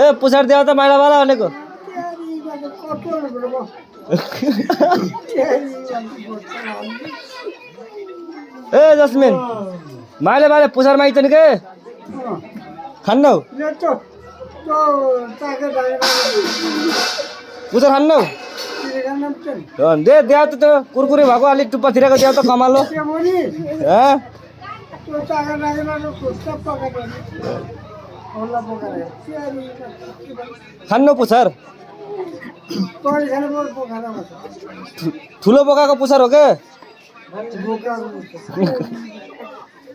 ए पुछार देऊ त माइला वाला भनेको ए जस्मिन माइला वाला पुछार माइछ नि के खान्नौ पुछार खान्नौ दे देऊ त कुरकुरे भएको अलिक टुप्पातिरको देऊ त कमालो खान्नु पुछार ठुलो बोकाको पुछार हो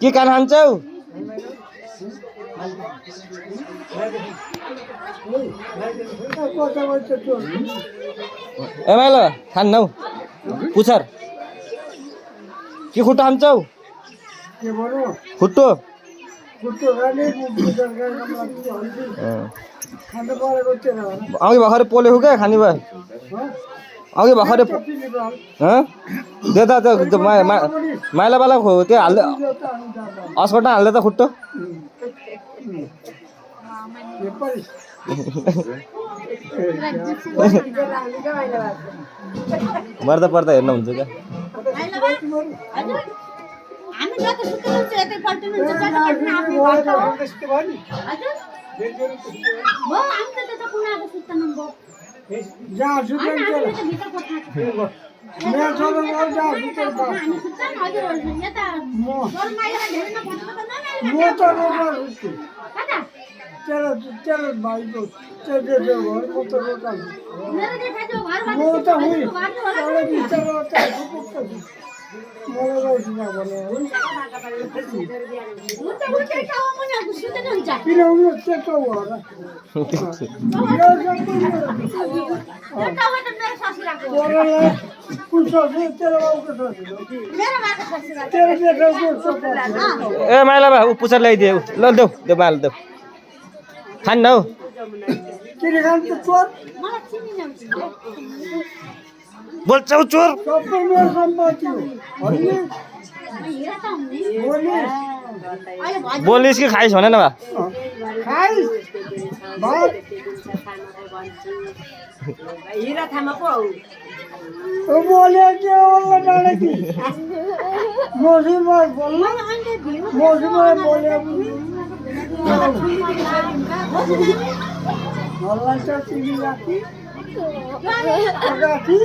के कान खान्छौ ए माइला खान्नौ पुछार के खुट्टा खान्छौ खुट्टो अघि भर्खरै पोलेको क्या खाने भयो अघि भर्खरै दे त माइलावाला खो त्यो हाल्दै अस्कटा हाल्दै त खुट्टो मर्दा पर्दा हेर्नु हुन्छ क्या हामी जति सुत्नु हुन्छ यतै पल्टिनु हुन्छ जति पल्टिनु हामी घरको हो त्यस्तो भयो नि हजुर म हामी त त्यता कुनाको सुत्नु भयो जहाँ सुत्नु हुन्छ भित्र कोठा मेरो छोरो म जहाँ सुत्नु हामी सुत्छन् हजुर यता गरमाइला धेरै नपर्छ त न म त रोगा सुत्छु कता तेरो भाइको तेरो घर म त रोगा मेरो देखा जो घर म त हुँ एउटा बिचारो त ए माइला बा ऊ पुछार ल्याइदिए ल देऊ देऊ माइला देऊ खान्न हौ बोल्छौ चोर बोलिस् कि खाइस् भने न बा हिरा थामा पो हो बोले के वाला डाले की मौसम बोलना मौसम बोले Allah चीनी लाती लगाती